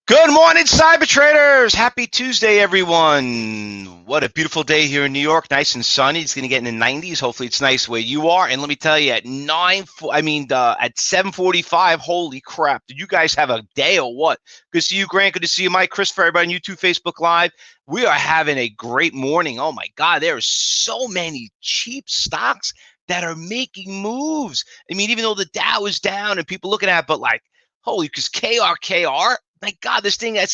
Good morning, cyber traders. Happy Tuesday, everyone. What a beautiful day here in New York. Nice and sunny. It's going to get in the 90s. Hopefully it's nice where you are. And let me tell you, at at 7:45, holy crap. Did you guys have a day or what? Good to see you, Grant. Good to see you, Mike. Chris, for everybody on YouTube, Facebook Live. We are having a great morning. Oh my God, there are so many cheap stocks that are making moves. I mean, even though the Dow is down and people looking at it, but like, holy, because KRKR, my God, this thing at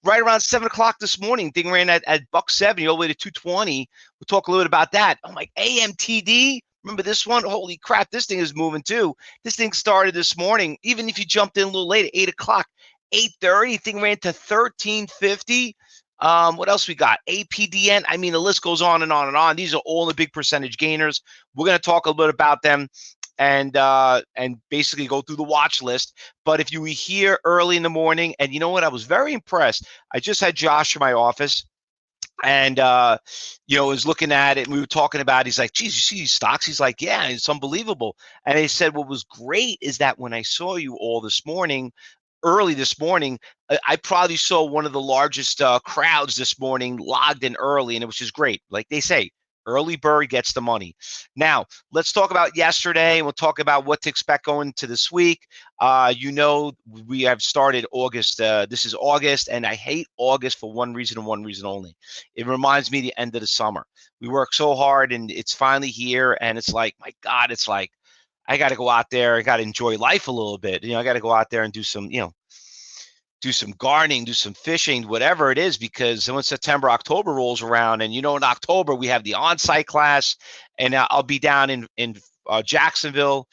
right around 7 o'clock this morning, thing ran at $1.70 all the way to 220. We'll talk a little bit about that. Oh my, AMTD, remember this one? Holy crap, this thing is moving too. This thing started this morning, even if you jumped in a little late at 8 o'clock, 8:30, thing ran to 1350. What else we got? APDN. I mean, the list goes on and on and on. These are all the big percentage gainers. We're going to talk a little bit about them and basically go through the watch list. But if you were here early in the morning, and you know what, I was very impressed. I just had Josh in my office, and was looking at it, and we were talking about it. He's like, geez, you see these stocks? He's like, yeah, it's unbelievable. And they said what was great is that when I saw you all this morning, early this morning, I probably saw one of the largest crowds this morning logged in early, and it was just great. Like they say, early bird gets the money. Now, let's talk about yesterday, and we'll talk about what to expect going to this week. We have started August. This is August, and I hate August for one reason and one reason only. It reminds me of the end of the summer. We work so hard, and it's finally here, and it's like, my God, it's like, I got to go out there. I got to enjoy life a little bit. I got to go out there and do some gardening, do some fishing, whatever it is, because when September, October rolls around, and in October we have the on-site class, and I'll be down in Jacksonville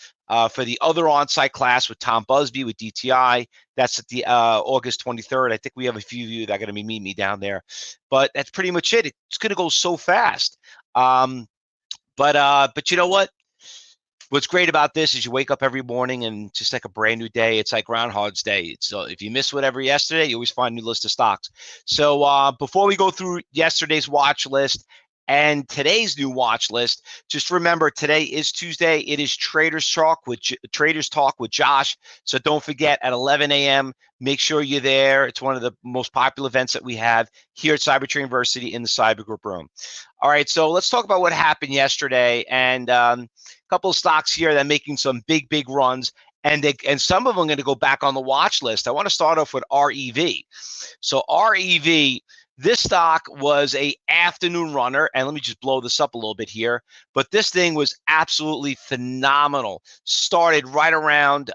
for the other on-site class with Tom Busby with DTI. That's at the August 23rd. I think we have a few of you that are going to be meeting me down there, but that's pretty much it. It's going to go so fast. But you know what? What's great about this is you wake up every morning and just like a brand new day. It's like Groundhog's Day. So if you miss whatever yesterday, you always find a new list of stocks. So before we go through yesterday's watch list and today's new watch list, just remember today is Tuesday. It is Traders Talk with Josh. So don't forget at 11 a.m. Make sure you're there. It's one of the most popular events that we have here at Cyber Trading University in the Cyber Group room. All right, so let's talk about what happened yesterday, and a couple of stocks here that are making some big runs, and some of them are going to go back on the watch list. I want to start off with REV. So REV, this stock was a afternoon runner, and let me just blow this up a little bit here, but this thing was absolutely phenomenal. Started right around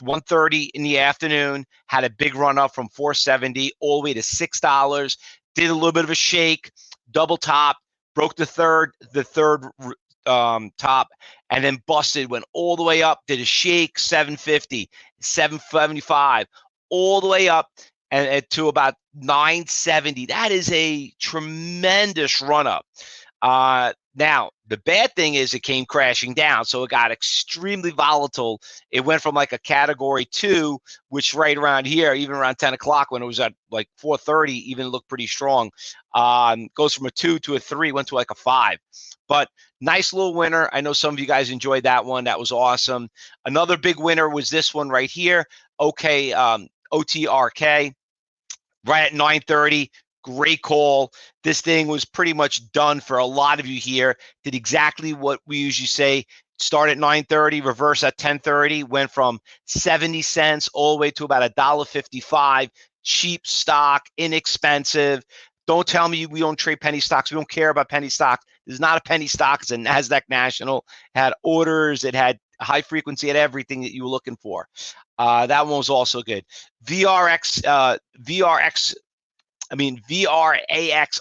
1:30 in the afternoon, had a big run up from 470 all the way to $6, did a little bit of a shake, double top, broke the third top, and then busted, went all the way up, did a shake, 750, 775, all the way up and to about 970. That is a tremendous run up. Now, the bad thing is it came crashing down, so it got extremely volatile. It went from like a category 2, which right around here, even around 10 o'clock when it was at like 4:30, even looked pretty strong. Goes from a 2 to a 3, went to like a 5. But nice little winner. I know some of you guys enjoyed that one. That was awesome. Another big winner was this one right here. OTRK, right at 9:30. Great call. This thing was pretty much done for a lot of you here. Did exactly what we usually say. Start at 9:30, reverse at 10:30, went from 70 cents all the way to about $1.55. Cheap stock, inexpensive. Don't tell me we don't trade penny stocks. We don't care about penny stocks. It's not a penny stock. It's a NASDAQ National. It had orders. It had high frequency. It had everything that you were looking for. That one was also good. VRAX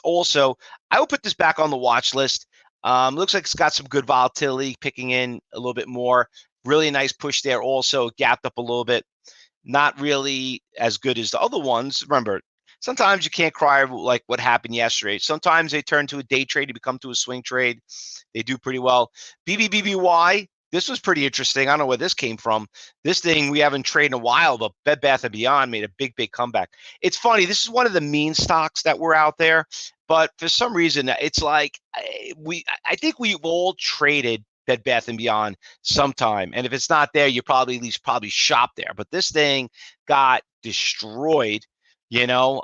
also, I will put this back on the watch list. Looks like it's got some good volatility, picking in a little bit more. Really nice push there also, gapped up a little bit. Not really as good as the other ones. Remember, sometimes you can't cry like what happened yesterday. Sometimes they turn to a day trade to become to a swing trade. They do pretty well. BBBY, this was pretty interesting. I don't know where this came from. This thing we haven't traded in a while, but Bed Bath & Beyond made a big comeback. It's funny. This is one of the mean stocks that were out there, but for some reason, it's like I think we've all traded Bed Bath & Beyond sometime. And if it's not there, you probably at least shop there. But this thing got destroyed. You know,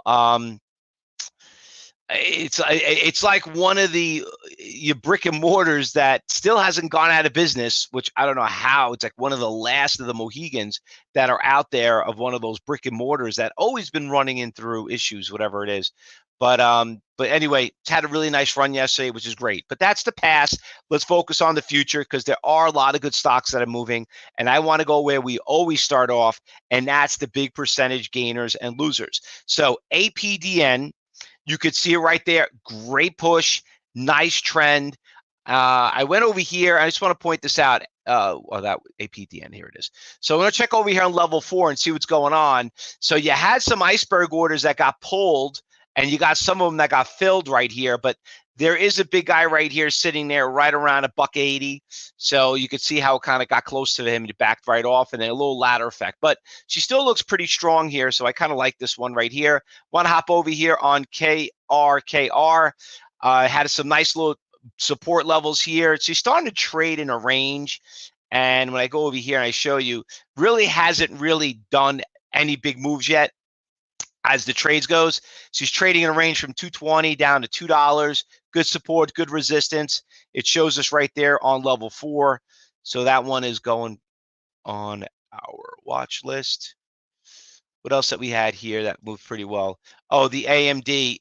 it's like one of the your brick and mortars that still hasn't gone out of business, which I don't know how. It's like one of the last of the Mohegans that are out there of one of those brick and mortars that always been running in through issues, whatever it is. But anyway, it's had a really nice run yesterday, which is great. But that's the past. Let's focus on the future because there are a lot of good stocks that are moving, and I want to go where we always start off, and that's the big percentage gainers and losers. So APDN. You could see it right there. Great push, nice trend. I went over here. I just want to point this out. That APDN, here it is. So I'm going to check over here on level 4 and see what's going on. So you had some iceberg orders that got pulled, and you got some of them that got filled right here. But there is a big guy right here sitting there right around $1.80. So you could see how it kind of got close to him and it backed right off, and then a little ladder effect. But she still looks pretty strong here. So I kind of like this one right here. Want to hop over here on KRKR. Had some nice little support levels here. She's starting to trade in a range. And when I go over here and I show you, really hasn't really done any big moves yet. As the trades goes, she's trading in a range from $2.20 down to $2. Good support, good resistance. It shows us right there on level 4. So that one is going on our watch list. What else that we had here that moved pretty well? Oh, the AMD.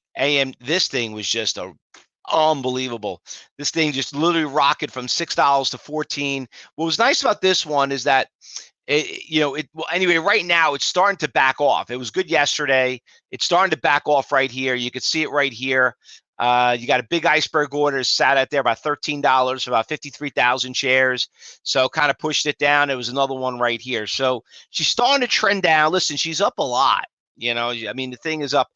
This thing was just unbelievable. This thing just literally rocketed from $6 to $14. What was nice about this one is that anyway, right now it's starting to back off. It was good yesterday. It's starting to back off right here. You can see it right here. You got a big iceberg order sat out there about $13 for about 53,000 shares. So kind of pushed it down. It was another one right here. So she's starting to trend down. Listen, she's up a lot. I mean, the thing is up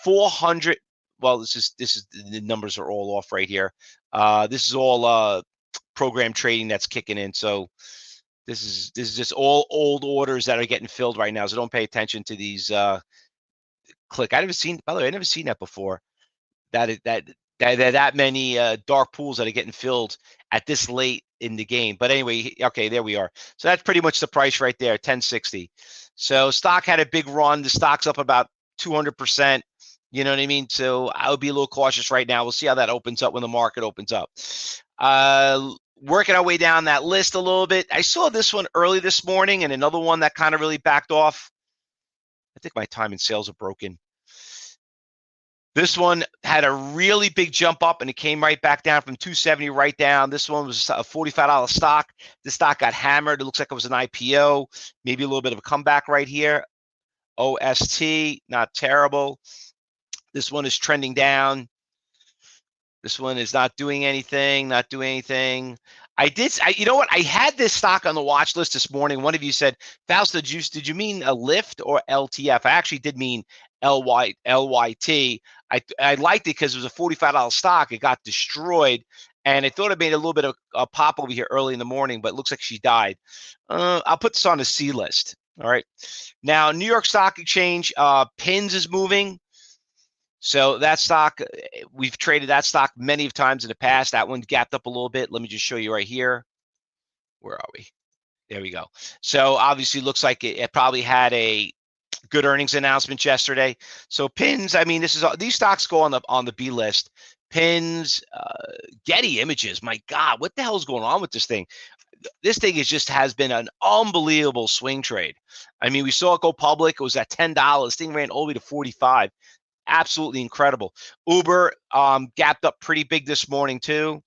400. Well, this is the numbers are all off right here. This is all program trading that's kicking in. So this is just all old orders that are getting filled right now. So don't pay attention to these click. By the way, I never seen that before. That many dark pools that are getting filled at this late in the game. But anyway, okay, there we are. So that's pretty much the price right there, 1060. So stock had a big run. The stock's up about 200%. You know what I mean? So I would be a little cautious right now. We'll see how that opens up when the market opens up. Working our way down that list a little bit. I saw this one early this morning and another one that kind of really backed off. I think my time and sales are broken. This one had a really big jump up and it came right back down from 270 right down. This one was a $45 stock. The stock got hammered. It looks like it was an IPO, maybe a little bit of a comeback right here. OST, not terrible. This one is trending down. This one is not doing anything, you know what? I had this stock on the watch list this morning. One of you said, Fausto, did you mean a lift or LTF? I actually did mean LYT. I liked it because it was a $45 stock. It got destroyed. And I thought it made a little bit of a pop over here early in the morning, but it looks like she died. I'll put this on the C list. All right. Now, New York Stock Exchange, PINS is moving. So that stock, we've traded that stock many times in the past. That one gapped up a little bit. Let me just show you right here. Where are we? There we go. So obviously looks like it probably had a good earnings announcement yesterday. So PINS, I mean, these stocks go on the B list. PINS, Getty Images. My God, what the hell is going on with this thing? This thing has been an unbelievable swing trade. I mean, we saw it go public. It was at $10. This thing ran all the way to 45. Absolutely incredible. Uber gapped up pretty big this morning too.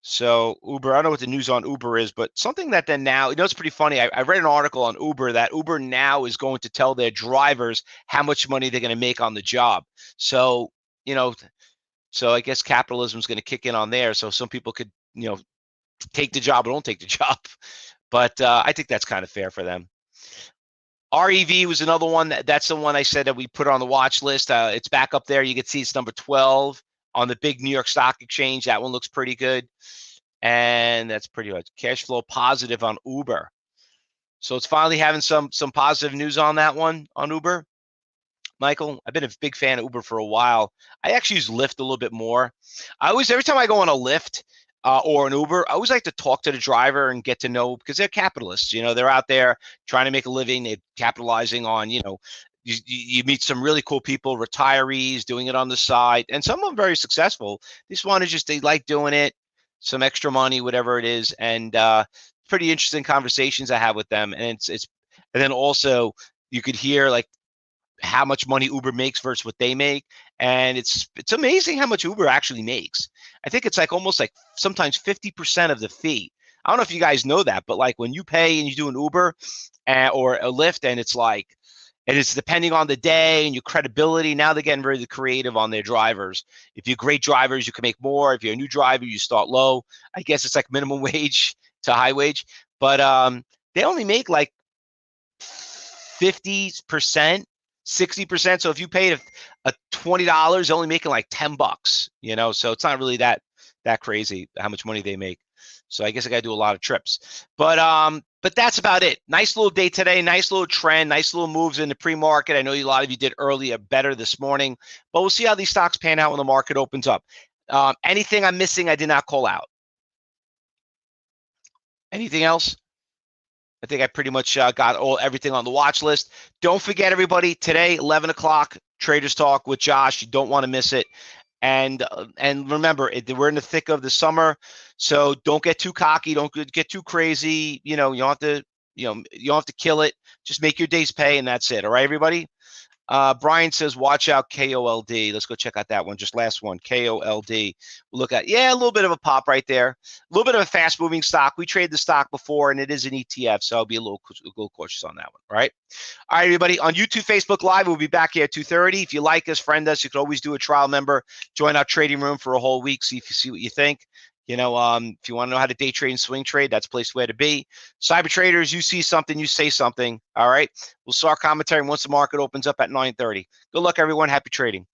So Uber, I don't know what the news on Uber is, but something that then now, it's pretty funny. I read an article on Uber that Uber now is going to tell their drivers how much money they're going to make on the job. So, so I guess capitalism is going to kick in on there. So some people could, take the job or don't take the job. But I think that's kind of fair for them. REV was another one. That's the one I said that we put on the watch list. It's back up there. You can see it's number 12 on the big New York Stock Exchange. That one looks pretty good. And that's pretty much cash flow positive on Uber. So it's finally having some positive news on that one, on Uber. Michael, I've been a big fan of Uber for a while. I actually use Lyft a little bit more. Every time I go on a Lyft, or an Uber, I always like to talk to the driver and get to know, because they're capitalists. They're out there trying to make a living. They're capitalizing on, you meet some really cool people, retirees doing it on the side, and some of them very successful. They like doing it, some extra money, whatever it is, and pretty interesting conversations I have with them. And and then also you could hear like how much money Uber makes versus what they make, and it's amazing how much Uber actually makes. I think it's like almost like sometimes 50% of the fee. I don't know if you guys know that, but like when you pay and you do an Uber or a Lyft, and it's depending on the day and your credibility. Now they're getting very creative on their drivers. If you're great drivers, you can make more. If you're a new driver, you start low. I guess it's like minimum wage to high wage, but they only make like 50%, 60%. So if you paid a $20, they're only making like $10, so it's not really that crazy how much money they make. So I guess I got to do a lot of trips, but that's about it. Nice little day today, nice little trend, nice little moves in the pre-market. I know a lot of you did earlier better this morning, but we'll see how these stocks pan out when the market opens up. Anything I'm missing, I did not call out. Anything else? I think I pretty much got everything on the watch list. Don't forget, everybody, today, 11 o'clock, Traders Talk with Josh. You don't want to miss it. And remember, we're in the thick of the summer, so don't get too cocky. Don't get too crazy. You don't have to, you don't have to kill it. Just make your days pay, and that's it. All right, everybody? Brian says, watch out, KOLD. Let's go check out that one. Just last one, KOLD. We'll look at, a little bit of a pop right there. A little bit of a fast-moving stock. We traded the stock before, and it is an ETF, so I'll be a little cautious on that one, all right? All right, everybody. On YouTube, Facebook Live, we'll be back here at 2:30. If you like us, friend us. You could always do a trial member. Join our trading room for a whole week. See what you think. If you want to know how to day trade and swing trade, that's a place where to be. Cyber traders, you see something, you say something. All right. We'll start commentary once the market opens up at 9:30. Good luck, everyone. Happy trading.